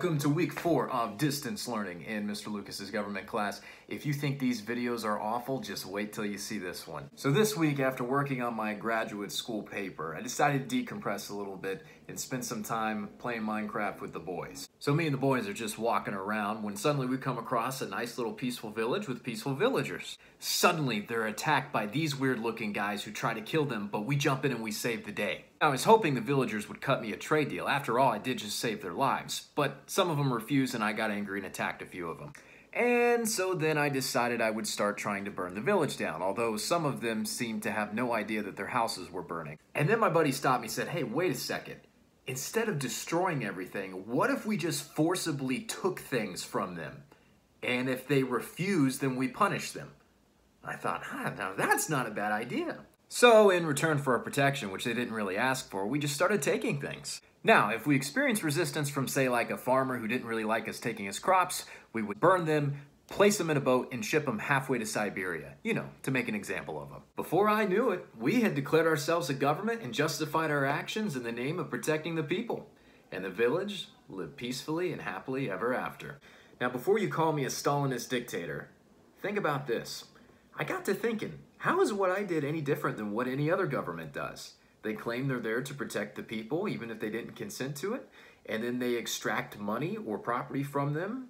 Welcome to week 4 of distance learning in Mr. Lucas's government class. If you think these videos are awful, just wait till you see this one. So this week, after working on my graduate school paper, I decided to decompress a little bit and spend some time playing Minecraft with the boys. So me and the boys are just walking around when suddenly we come across a nice little peaceful village with peaceful villagers. Suddenly, they're attacked by these weird-looking guys who try to kill them, but we jump in and we save the day. I was hoping the villagers would cut me a trade deal. After all, I did just save their lives. But some of them refused and I got angry and attacked a few of them. And so then I decided I would start trying to burn the village down, although some of them seemed to have no idea that their houses were burning. And then my buddy stopped me and said, "Hey, wait a second. Instead of destroying everything, what if we just forcibly took things from them? And if they refuse, then we punish them." I thought, now that's not a bad idea. So in return for our protection, which they didn't really ask for, we just started taking things. Now, if we experienced resistance from, say, like a farmer who didn't really like us taking his crops, we would burn them, place them in a boat, and ship them halfway to Siberia, to make an example of them. Before I knew it, we had declared ourselves a government and justified our actions in the name of protecting the people. And the village lived peacefully and happily ever after. Now, before you call me a Stalinist dictator, think about this. I got to thinking, how is what I did any different than what any other government does? They claim they're there to protect the people, even if they didn't consent to it, and then they extract money or property from them,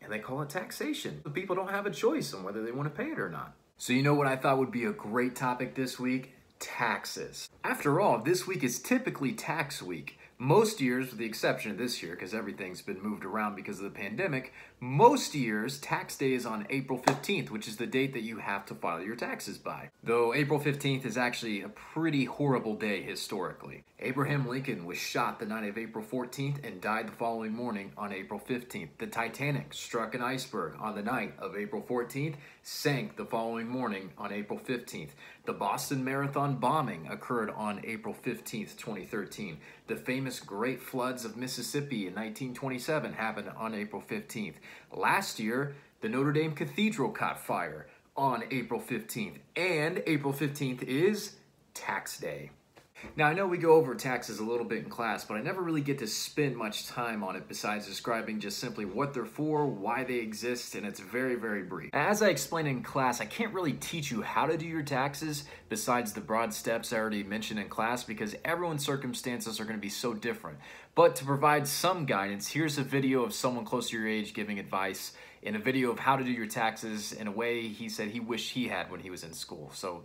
and they call it taxation. The people don't have a choice on whether they want to pay it or not. So you know what I thought would be a great topic this week? Taxes. After all, this week is typically tax week. Most years, with the exception of this year, because everything's been moved around because of the pandemic, most years, tax day is on April 15th, which is the date that you have to file your taxes by. Though April 15th is actually a pretty horrible day historically. Abraham Lincoln was shot the night of April 14th and died the following morning on April 15th. The Titanic struck an iceberg on the night of April 14th, sank the following morning on April 15th. The Boston Marathon bombing occurred on April 15th, 2013. The famous Great Floods of Mississippi in 1927 happened on April 15th. Last year, the Notre Dame Cathedral caught fire on April 15th. And April 15th is tax day. Now, I know we go over taxes a little bit in class, but I never really get to spend much time on it besides describing just simply what they're for, why they exist, and it's very, very brief. As I explained in class, I can't really teach you how to do your taxes besides the broad steps I already mentioned in class because everyone's circumstances are going to be so different. But to provide some guidance, here's a video of someone close to your age giving advice in a video of how to do your taxes in a way he said he wished he had when he was in school. So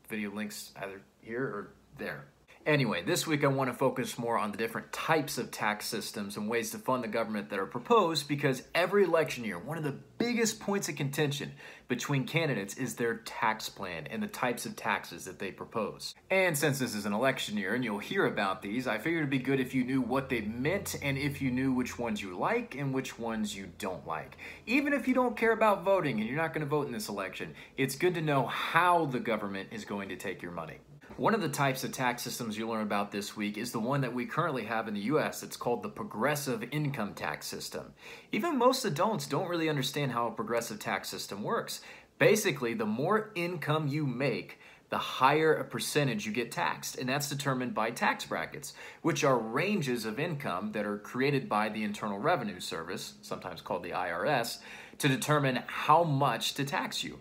video links either here or there. Anyway, this week I want to focus more on the different types of tax systems and ways to fund the government that are proposed because every election year, one of the biggest points of contention between candidates is their tax plan and the types of taxes that they propose. And since this is an election year and you'll hear about these, I figured it'd be good if you knew what they meant and if you knew which ones you like and which ones you don't like. Even if you don't care about voting and you're not going to vote in this election, it's good to know how the government is going to take your money. One of the types of tax systems you'll learn about this week is the one that we currently have in the US. It's called the progressive income tax system. Even most adults don't really understand how a progressive tax system works. Basically, the more income you make, the higher a percentage you get taxed, and that's determined by tax brackets, which are ranges of income that are created by the Internal Revenue Service, sometimes called the IRS, to determine how much to tax you.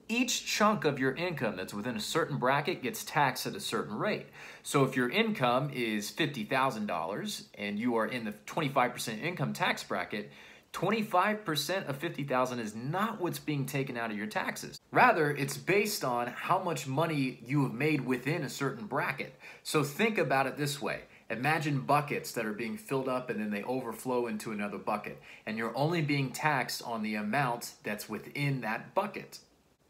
Each chunk of your income that's within a certain bracket gets taxed at a certain rate. So if your income is $50,000 and you are in the 25% income tax bracket, 25% of $50,000 is not what's being taken out of your taxes. Rather, it's based on how much money you have made within a certain bracket. So think about it this way. Imagine buckets that are being filled up and then they overflow into another bucket. And you're only being taxed on the amount that's within that bucket.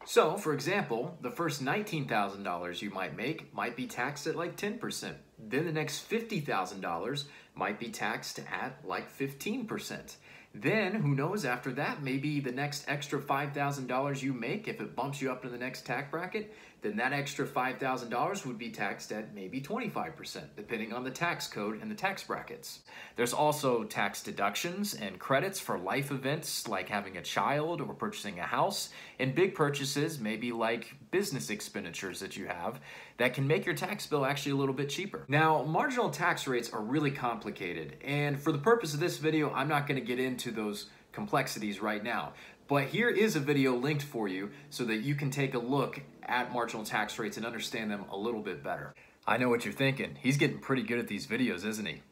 So, for example, the first $19,000 you might make might be taxed at like 10%. Then the next $50,000 might be taxed at like 15%. Then, who knows, after that, maybe the next extra $5,000 you make, if it bumps you up to the next tax bracket, then that extra $5,000 would be taxed at maybe 25%, depending on the tax code and the tax brackets. There's also tax deductions and credits for life events like having a child or purchasing a house, and big purchases, maybe like business expenditures that you have. that can make your tax bill actually a little bit cheaper. Now, marginal tax rates are really complicated, and for the purpose of this video, I'm not going to get into those complexities right now. But here is a video linked for you so that you can take a look at marginal tax rates and understand them a little bit better. I know what you're thinking. He's getting pretty good at these videos, isn't he?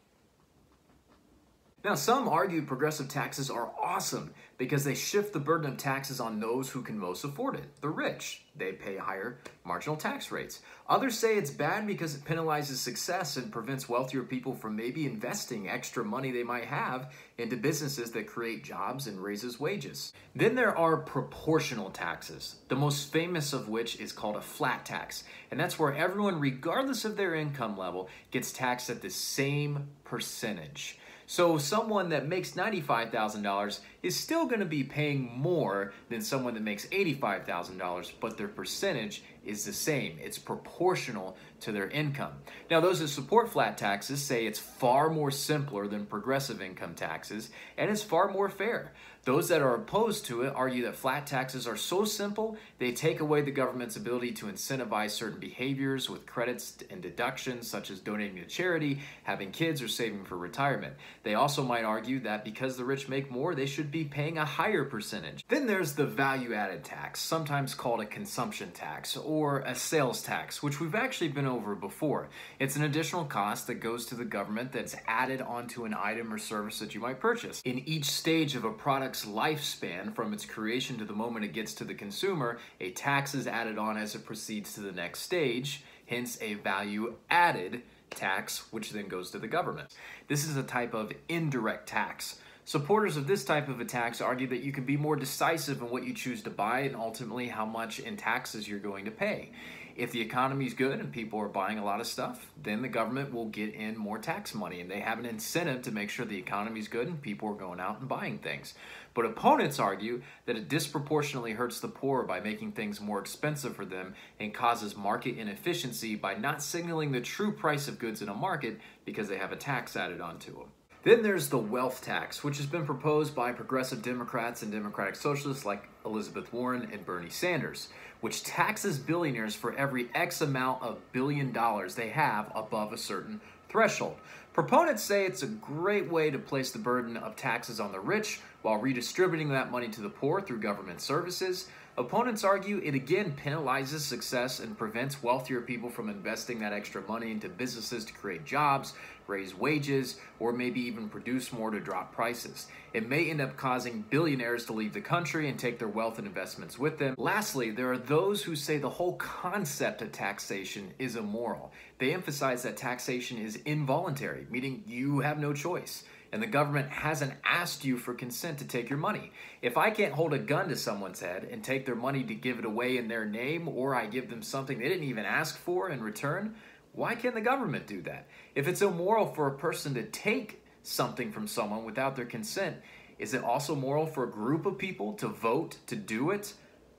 Now, some argue progressive taxes are awesome because they shift the burden of taxes on those who can most afford it, the rich. They pay higher marginal tax rates. Others say it's bad because it penalizes success and prevents wealthier people from maybe investing extra money they might have into businesses that create jobs and raises wages. Then there are proportional taxes, the most famous of which is called a flat tax, and that's where everyone, regardless of their income level, gets taxed at the same percentage. So someone that makes $95,000 is still going to be paying more than someone that makes $85,000, but their percentage is the same. It's proportional to their income. Now, those that support flat taxes say it's far more simpler than progressive income taxes, and it's far more fair. Those that are opposed to it argue that flat taxes are so simple, they take away the government's ability to incentivize certain behaviors with credits and deductions, such as donating to charity, having kids, or saving for retirement. They also might argue that because the rich make more, they should be paying a higher percentage. Then there's the value-added tax, sometimes called a consumption tax or a sales tax, which we've actually been over before. It's an additional cost that goes to the government that's added onto an item or service that you might purchase. In each stage of a product's lifespan, from its creation to the moment it gets to the consumer, a tax is added on as it proceeds to the next stage, hence a value-added tax, which then goes to the government. This is a type of indirect tax. Supporters of this type of a tax argue that you can be more decisive in what you choose to buy and ultimately how much in taxes you're going to pay. If the economy is good and people are buying a lot of stuff, then the government will get in more tax money, and they have an incentive to make sure the economy is good and people are going out and buying things. But opponents argue that it disproportionately hurts the poor by making things more expensive for them and causes market inefficiency by not signaling the true price of goods in a market because they have a tax added onto them. Then there's the wealth tax, which has been proposed by progressive Democrats and Democratic Socialists like Elizabeth Warren and Bernie Sanders, which taxes billionaires for every X amount of $1 billion they have above a certain threshold. Proponents say it's a great way to place the burden of taxes on the rich while redistributing that money to the poor through government services. Opponents argue it again penalizes success and prevents wealthier people from investing that extra money into businesses to create jobs, raise wages, or maybe even produce more to drop prices. It may end up causing billionaires to leave the country and take their wealth and investments with them. Lastly, there are those who say the whole concept of taxation is immoral. They emphasize that taxation is involuntary, meaning you have no choice, and the government hasn't asked you for consent to take your money. If I can't hold a gun to someone's head and take their money to give it away in their name, or I give them something they didn't even ask for in return, why can't the government do that? If it's immoral for a person to take something from someone without their consent, is it also moral for a group of people to vote to do it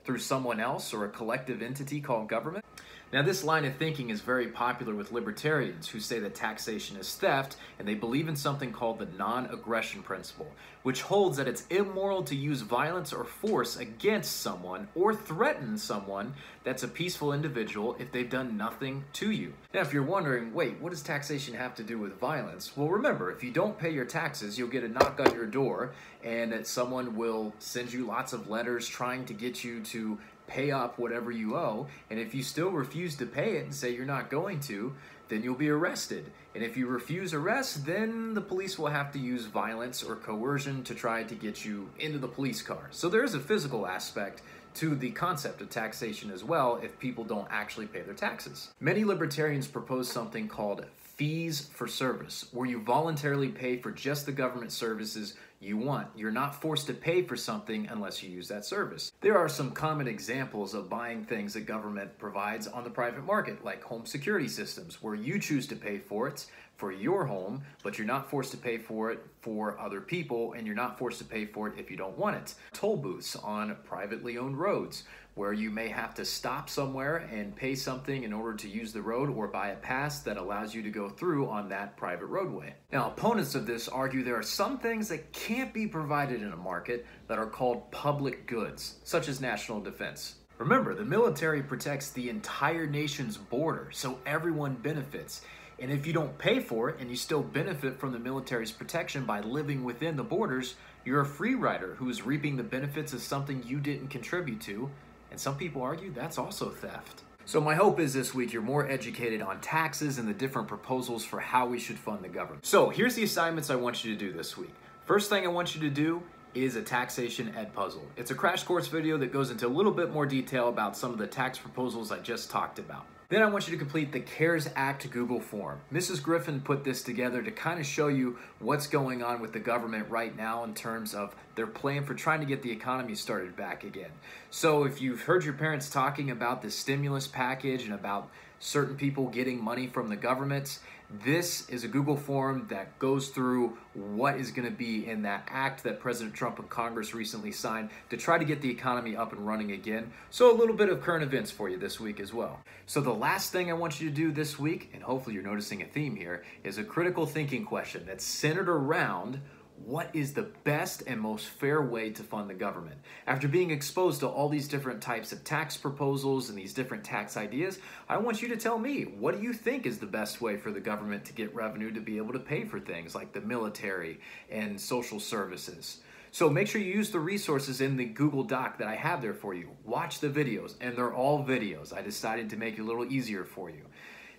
through someone else or a collective entity called government? Now, this line of thinking is very popular with libertarians who say that taxation is theft, and they believe in something called the non-aggression principle, which holds that it's immoral to use violence or force against someone or threaten someone that's a peaceful individual if they've done nothing to you. Now, if you're wondering, wait, what does taxation have to do with violence? Well, remember, if you don't pay your taxes, you'll get a knock on your door, and that someone will send you lots of letters trying to get you to pay up whatever you owe, and if you still refuse to pay it and say you're not going to, then you'll be arrested. And if you refuse arrest, then the police will have to use violence or coercion to try to get you into the police car. So there is a physical aspect to the concept of taxation as well if people don't actually pay their taxes. Many libertarians propose something called fees for service, where you voluntarily pay for just the government services you want. You're not forced to pay for something unless you use that service. There are some common examples of buying things that government provides on the private market, like home security systems, where you choose to pay for it for your home, but you're not forced to pay for it for other people, and you're not forced to pay for it if you don't want it. Toll booths on privately owned roads, where you may have to stop somewhere and pay something in order to use the road or buy a pass that allows you to go through on that private roadway. Now, opponents of this argue there are some things that can't be provided in a market that are called public goods, such as national defense. Remember, the military protects the entire nation's border, so everyone benefits. And if you don't pay for it and you still benefit from the military's protection by living within the borders, you're a free rider who is reaping the benefits of something you didn't contribute to. And some people argue that's also theft. So my hope is this week you're more educated on taxes and the different proposals for how we should fund the government. So here's the assignments I want you to do this week. First thing I want you to do is a taxation Edpuzzle. It's a crash course video that goes into a little bit more detail about some of the tax proposals I just talked about. Then I want you to complete the CARES Act Google form. Mrs. Griffin put this together to kind of show you what's going on with the government right now in terms of their plan for trying to get the economy started back again. So if you've heard your parents talking about the stimulus package and about certain people getting money from the government, this is a Google form that goes through what is going to be in that act that President Trump and Congress recently signed to try to get the economy up and running again. So a little bit of current events for you this week as well. So the last thing I want you to do this week, and hopefully you're noticing a theme here, is a critical thinking question that's centered around what is the best and most fair way to fund the government? After being exposed to all these different types of tax proposals and these different tax ideas, I want you to tell me, what do you think is the best way for the government to get revenue to be able to pay for things like the military and social services? So make sure you use the resources in the Google Doc that I have there for you. Watch the videos, and they're all videos. I decided to make it a little easier for you.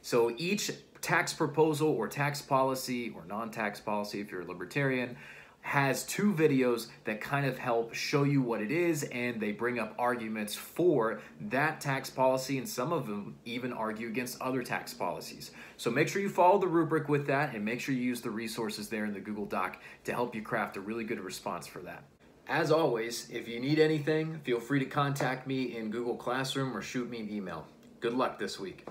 So each tax proposal or tax policy or non-tax policy, if you're a libertarian, has two videos that kind of help show you what it is, and they bring up arguments for that tax policy, and some of them even argue against other tax policies. So make sure you follow the rubric with that, and make sure you use the resources there in the Google Doc to help you craft a really good response for that. As always, if you need anything, feel free to contact me in Google Classroom or shoot me an email. Good luck this week.